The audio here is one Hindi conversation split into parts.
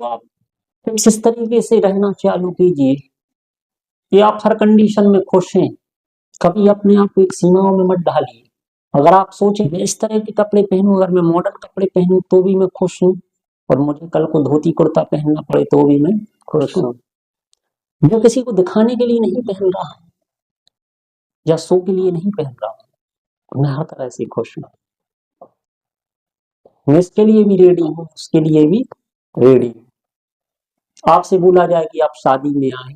तो आप इस तरीके से रहना चालू कीजिए कि आप हर कंडीशन में खुश हैं। कभी अपने आप को एक सीमाओं में मत डालिए। अगर आप सोचें मैं इस तरह के कपड़े पहनूं, अगर मैं मॉडर्न कपड़े पहनूं तो भी मैं खुश हूँ, और मुझे कल को धोती कुर्ता पहनना पड़े तो भी मैं खुश हूँ। मैं किसी को दिखाने के लिए नहीं पहन रहा या शो के लिए नहीं पहन रहा, मैं हर तरह से खुश हूँ। मैं इसके लिए भी रेडी हूँ, उसके लिए भी रेडी हूँ। आपसे बोला जाए कि आप शादी में आए,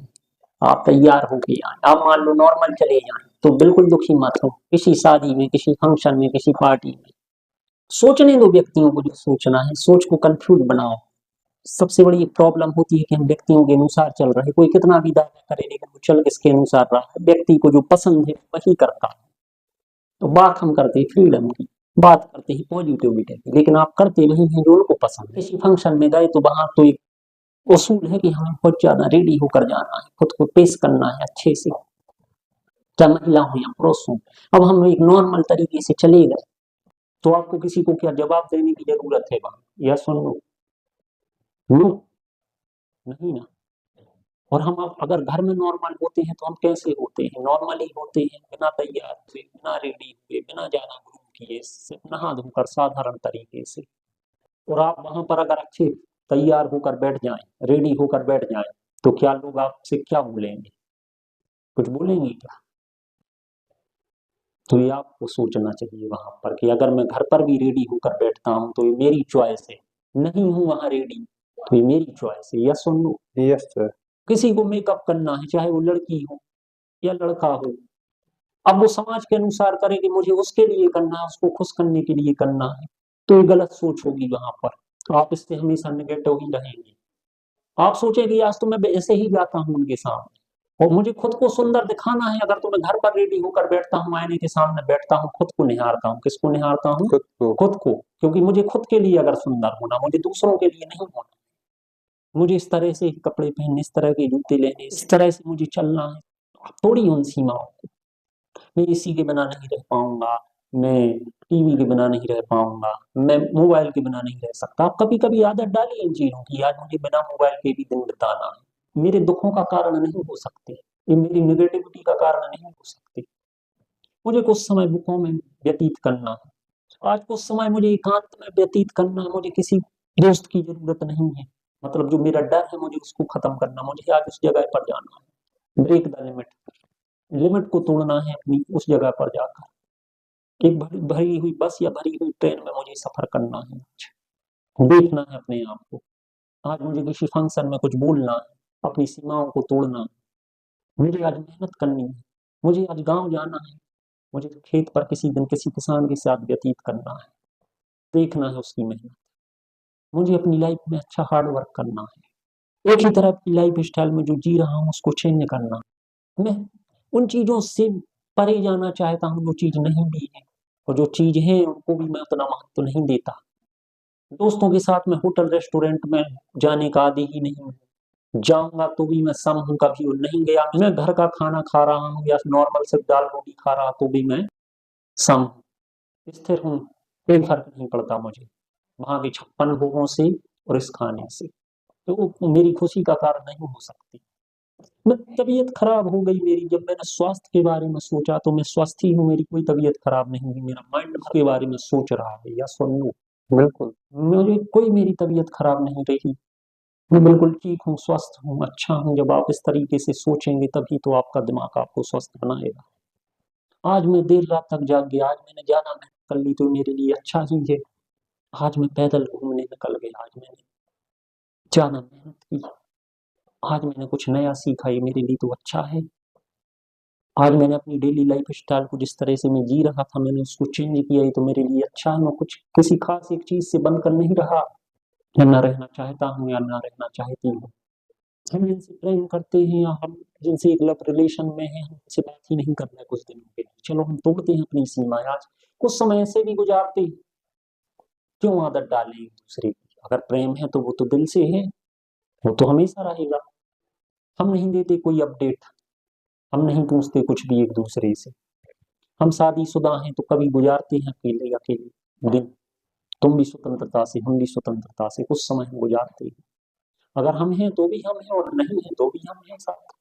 आप तैयार होके आए, आप मान लो नॉर्मल चले जाएं, तो बिल्कुल दुखी मत हो। किसी शादी में, किसी फंक्शन में, किसी पार्टी में सोचने दो व्यक्तियों को जो सोचना है, सोच को कंफ्यूज बनाओ। सबसे बड़ी प्रॉब्लम होती है कि हम व्यक्तियों के अनुसार चल रहे, कोई कितना भी दावा करे लेकिन वो चल किसके अनुसार रहा है, व्यक्ति को जो पसंद है वही करता है। तो बात हम करते हैं फ्रीडम की, बात करते हैं पॉजिटिविटी की, लेकिन आप करते वही हैं जो उनको पसंद है। किसी फंक्शन में गए तो वहां तो एक उसूल है कि हमें बहुत ज्यादा रेडी होकर जाना है, खुद को पेश करना है अच्छे से, चाहे महिला हो या पुरुष हो। अब हम एक नॉर्मल तरीके से चले गए तो आपको किसी को क्या जवाब देने की जरूरत है वहां? या सुन लो, नो, नहीं ना। और हम अगर घर में नॉर्मल होते हैं तो हम कैसे होते हैं? नॉर्मली होते हैं, बिना तैयार हुए, बिना रेडी हुए, बिना ज्यादा ग्रूम किए, सिर्फ नहा धोकर साधारण तरीके से। और आप वहां पर अगर अच्छे तैयार होकर बैठ जाएं, रेडी होकर बैठ जाएं, तो क्या लोग आपसे क्या बोलेंगे? कुछ बोलेंगे क्या? तो ये आपको सोचना चाहिए वहां पर कि अगर मैं घर पर भी रेडी होकर बैठता हूँ तो ये मेरी चॉइस है, नहीं हूँ वहां रेडी तो ये मेरी चॉइस है। यस सुन लो, यस सर। किसी को मेकअप करना है, चाहे वो लड़की हो या लड़का हो, अब वो समाज के अनुसार करे कि मुझे उसके लिए करना है, उसको खुश करने के लिए करना है, तो ये गलत सोच होगी वहां पर। तो आप इससे हमेशा निगेटिव ही रहेंगे। आप सोचेंगे आज तो मैं ऐसे ही जाता हूँ उनके सामने और मुझे खुद को सुंदर दिखाना है। अगर तो मैं घर पर रेडी होकर बैठता हूँ, आईने के सामने बैठता हूँ, खुद को निहारता हूँ, किसको निहारता हूँ? खुद को। खुद को, क्योंकि मुझे खुद के लिए अगर सुंदर होना, मुझे दूसरों के लिए नहीं होना। मुझे इस तरह से ही कपड़े पहनने, इस तरह के जूते लेने, इस तरह से मुझे चलना है। थोड़ी उन सीमाओं को, मैं एसी के बिना नहीं रह पाऊंगा, मैं टीवी के बिना नहीं रह पाऊंगा, मैं मोबाइल के बिना नहीं रह सकता। आप कभी कभी आदत डालिए इन चीजों की, आज मुझे बिना मोबाइल के भी दिन बिताना है। मेरे दुखों का कारण नहीं हो सकते, ये मेरी नेगेटिविटी का कारण नहीं हो सकते। मुझे कुछ समय बुकों में व्यतीत करना है, आज कुछ समय मुझे एकांत में व्यतीत करना है। मुझे किसी दोस्त की जरूरत नहीं है, मतलब जो मेरा डर है मुझे उसको खत्म करना, मुझे आज उस जगह पर जाना है। ब्रेक द लिमिट, लिमिट को तोड़ना है अपनी उस जगह पर जाकर। एक भरी भरी हुई बस या भरी हुई ट्रेन में मुझे सफर करना है, देखना है अपने आप को। आज मुझे किसी फंक्शन में कुछ बोलना है, अपनी सीमाओं को तोड़ना है। मुझे आज मेहनत करनी है, मुझे आज गांव जाना है, मुझे खेत पर किसी दिन किसी किसान के साथ व्यतीत करना है, देखना है उसकी मेहनत। मुझे अपनी लाइफ में अच्छा हार्ड वर्क करना है। एक ही तरह की लाइफ स्टाइल में जो जी रहा हूँ उसको चेंज करना। मैं उन चीजों से परे जाना चाहता हूँ जो चीज नहीं भी है, और जो चीज है उनको भी मैं उतना महत्व नहीं देता। दोस्तों के साथ मैं होटल रेस्टोरेंट में जाने का आदी ही नहीं हूँ, जाऊंगा तो भी मैं सम हूँ। कभी वो नहीं गया, मैं घर का खाना खा रहा हूँ या नॉर्मल से दाल रोटी खा रहा तो भी मैं सम हूँ, स्थिर हूँ। कोई फर्क नहीं पड़ता मुझे वहां के 56 भोगों से और इस खाने से। तो वो मेरी खुशी का कारण नहीं हो सकती। मैं तबीयत खराब हो गई मेरी, जब मैंने स्वास्थ्य के बारे में सोचा तो मैं स्वस्थ ही हूँ, मेरी कोई तबीयत खराब नहीं हुई। मेरा माइंड के बारे में सोच रहा है, या सुन लो, बिल्कुल। मुझे कोई मेरी तबीयत खराब नहीं रही, मैं बिल्कुल ठीक हूँ, स्वस्थ हूँ, अच्छा हूँ। जब आप इस तरीके से सोचेंगे तभी तो आपका दिमाग आपको स्वस्थ बनाएगा। आज मैं देर रात तक जाग गया, आज मैंने ज्यादा मेहनत कर ली तो मेरे लिए अच्छा ही है। आज मैं पैदल घूमने निकल गया, आज मैंने ज्यादा मेहनत की, आज मैंने कुछ नया सीखा, ये मेरे लिए तो अच्छा है। आज मैंने अपनी डेली लाइफ स्टाइल को जिस तरह से मैं जी रहा था मैंने उसको चेंज किया, ये तो मेरे लिए अच्छा है। मैं कुछ किसी खास एक चीज से बनकर नहीं रहा, या ना रहना चाहता हूँ या ना रहना चाहती हूँ। हम जिनसे प्रेम करते हैं या हम जिनसे एक लव रिलेशन में हैं, हमसे बात ही नहीं करना है कुछ दिनों के लिए, चलो हम तोड़ते हैं अपनी सीमा। आज कुछ समय ऐसे भी गुजारते हैं, क्यों आदत डालें एक दूसरे की? अगर प्रेम है तो वो तो दिल से है, वो तो हमेशा रहेगा। हम नहीं देते कोई अपडेट, हम नहीं पूछते कुछ भी एक दूसरे से। हम शादीशुदा हैं तो कभी गुजारते हैं अकेले अकेले दिन, तुम भी स्वतंत्रता से हम भी स्वतंत्रता से कुछ समय हम गुजारते हैं। अगर हम हैं तो भी हम हैं और नहीं हैं तो भी हम हैं साथ।